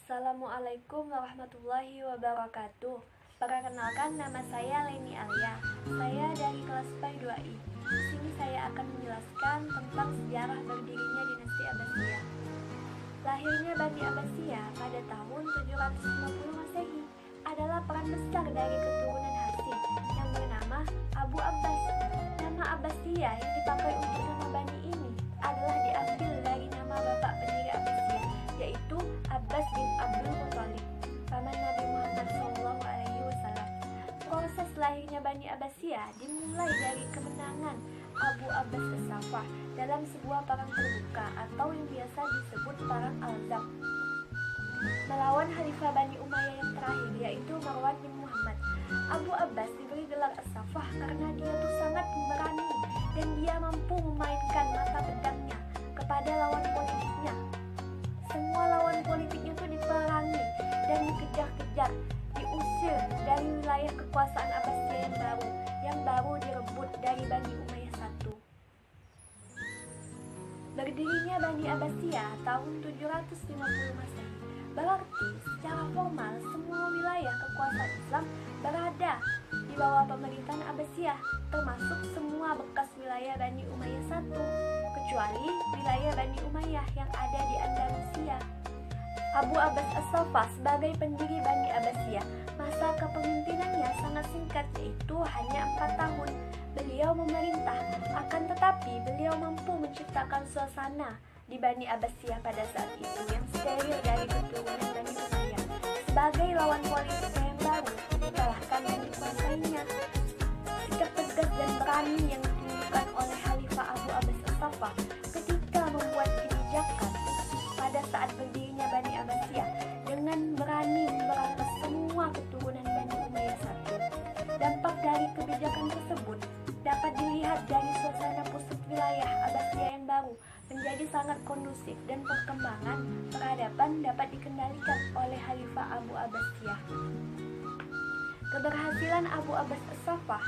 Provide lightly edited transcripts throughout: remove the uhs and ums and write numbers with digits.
Assalamualaikum warahmatullahi wabarakatuh. Perkenalkan, nama saya Leni Alia. Saya dari kelas PAI 2I. Di sini saya akan menjelaskan tentang sejarah berdirinya dinasti Abbasiyah. Lahirnya Bani Abbasiyah pada tahun 750 Masehi adalah peran besar dari keturunan Hasyim yang bernama Abu Abbas. Nama Abbasiyah yang dipakai untuk nama Bani ini adalah diambil dari nama bapak pendiri Abbasiyah, yaitu Abbas bin Abdul Muthalib, paman Nabi Muhammad SAW. Proses lahirnya Bani Abbasiyah dimulai dari kemenangan Abu Abbas As-Saffah dalam sebuah perang terbuka atau yang biasa disebut Perang Al-Zam melawan Khalifah Bani Umayyah yang terakhir, yaitu Marwan bin Muhammad. Abu Abbas diberi gelar As-Saffah karena dia itu sangat pemberani dan dia mampu memainkan mata pedangnya kepada lawan politiknya. Semua lawan politiknya itu diperangi dan dikejar-kejar, diusir dari wilayah kekuasaan Abbasiyah yang baru direbut dari Bani Umayyah I. Berdirinya Bani Abbasiyah tahun 750 Masehi berarti secara formal semua wilayah kekuasaan Islam berada di bawah pemerintahan Abbasiyah, termasuk semua bekas wilayah Bani Umayyah I, kecuali wilayah Bani Umayyah yang ada di Andalusia. Abu Abbas As-Saffah sebagai pendiri Bani Abbasiyah, masa kepemimpinannya sangat singkat, yaitu hanya 4 tahun. Beliau memerintah, akan tetapi beliau mampu menciptakan suasana di Bani Abbasiyah pada saat itu yang steril dari keturunan Bani Umayyah. Sebagai lawan politiknya yang baru dikalahkan dan dikuasainya. Sikap tegas dan berani yang ditunjukkan oleh Khalifah Abu Abbas As-Saffah ketika membuat kebijakan pada saat berdirinya Bani Abbasiyah dengan berani memberantas semua keturunan Bani Umayyah I. Dampak dari kebijakan tersebut dapat dilihat dari suasana pusat wilayah Abbasiyah yang baru menjadi sangat kondusif dan perkembangan peradaban dapat dikendalikan oleh Khalifah Abu Abbasiyah. Keberhasilan Abu Abbas As-Saffah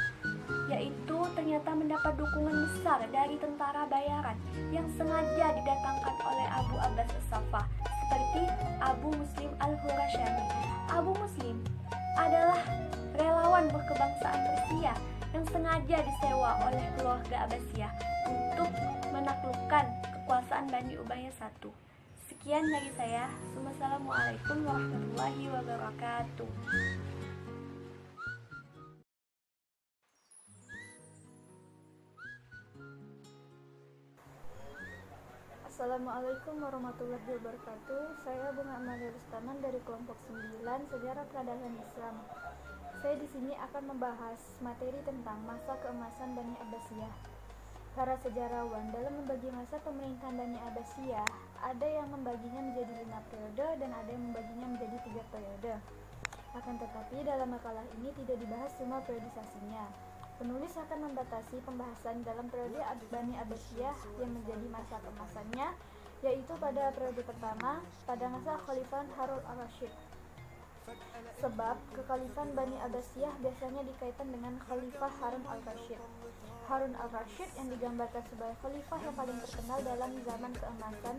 yaitu ternyata mendapat dukungan besar dari tentara bayaran yang sengaja didatangkan oleh Abu Abbas As-Saffah seperti Abu Muslim Al-Hurashani. Abu Muslim adalah relawan berkebangsaan Persia yang sengaja disewa oleh keluarga Abbasiyah untuk menaklukkan kekuasaan Bani Umayyah I. Sekian dari saya. Wassalamualaikum warahmatullahi wabarakatuh. Assalamualaikum warahmatullahi wabarakatuh. Saya Bunga Amalia Rustaman dari kelompok 9 Sejarah Peradaban Islam. Saya di sini akan membahas materi tentang masa keemasan Bani Abbasiyah. Para sejarawan dalam membagi masa pemerintahan Bani Abbasiyah ada yang membaginya menjadi 5 periode dan ada yang membaginya menjadi 3 periode. Akan tetapi dalam makalah ini tidak dibahas semua periodisasinya. Penulis akan membatasi pembahasan dalam periode Bani Abbasiyah yang menjadi masa keemasannya, yaitu pada periode pertama pada masa Khalifah Harun al-Rashid. Sebab kekhalifahan Bani Abbasiyah biasanya dikaitkan dengan Khalifah Harun al-Rashid. Harun al-Rashid yang digambarkan sebagai khalifah yang paling terkenal dalam zaman keemasan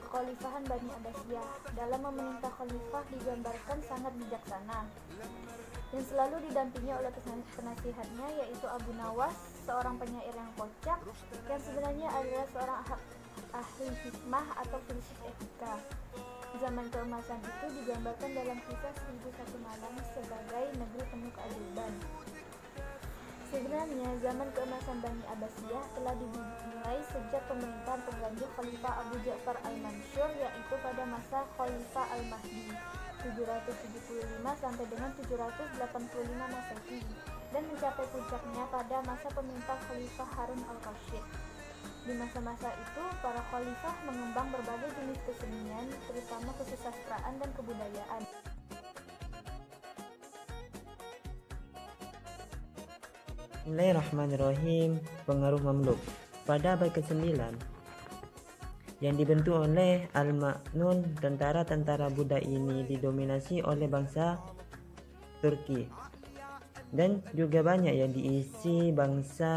kekhalifahan Bani Abbasiyah. Dalam memerintah khalifah digambarkan sangat bijaksana, yang selalu didampingi oleh penasihatnya yaitu Abu Nawas, seorang penyair yang kocak yang sebenarnya adalah seorang ahli hikmah atau filsuf etika. Zaman keemasan itu digambarkan dalam kisah 1001 Malam sebagai negeri penuh keajaiban. Sebenarnya zaman keemasan Bani Abbasiyah telah dimulai sejak pemerintahan pengganti Khalifah Abu Ja'far al-Mansur, yaitu pada masa Khalifah al-Mahdi 775 sampai dengan 785 Masehi, dan mencapai puncaknya pada masa pemerintahan Khalifah Harun al-Rashid. Di masa-masa itu, para khalifah mengembang berbagai jenis kesenian, terutama kesusastraan dan kebudayaan. Bismillahirrahmanirrahim. Pengaruh Mamluk pada abad ke-9 yang dibentuk oleh Al-Ma'mun. Tentara-tentara Buddha ini didominasi oleh bangsa Turki dan juga banyak yang diisi bangsa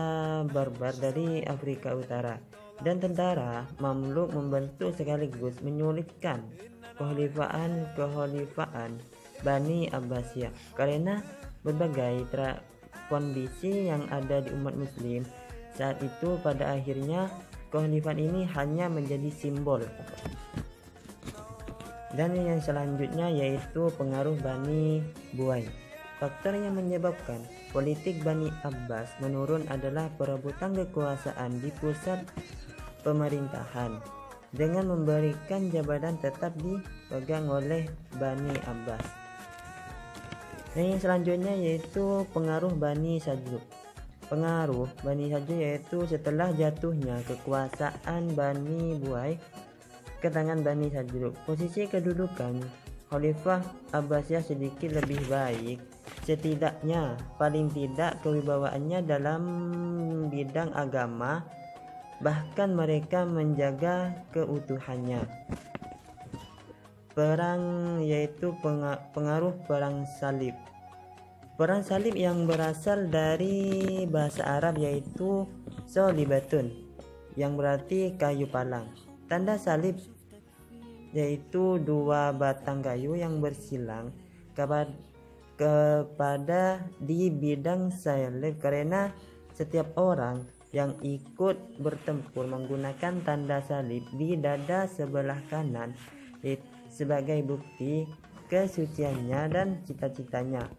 Barbar dari Afrika Utara. dan tentara Mamluk membentuk sekaligus menyulitkan kekhalifahan Bani Abbasiyah karena berbagai kondisi yang ada di umat muslim saat itu. Pada akhirnya kekhalifahan ini hanya menjadi simbol. Dan yang selanjutnya yaitu pengaruh Bani Buai. Faktor yang menyebabkan politik Bani Abbas menurun adalah perebutan kekuasaan di pusat pemerintahan dengan memberikan jabatan tetap dipegang oleh Bani Abbas. Dan yang selanjutnya yaitu pengaruh Bani Saljuk. Pengaruh Bani Saljuk yaitu setelah jatuhnya kekuasaan Bani Buai ke tangan Bani Saljuk, posisi kedudukan Khalifah Abbasiyah sedikit lebih baik. Setidaknya, paling tidak kewibawaannya dalam bidang agama, bahkan mereka menjaga keutuhannya. Perang yaitu pengaruh Perang Salib. Perang Salib yang berasal dari bahasa Arab yaitu solibatun, yang berarti kayu palang. Tanda salib yaitu dua batang kayu yang bersilang kepada di bidang salib karena setiap orang yang ikut bertempur menggunakan tanda salib di dada sebelah kanan sebagai bukti kesuciannya dan cita-citanya.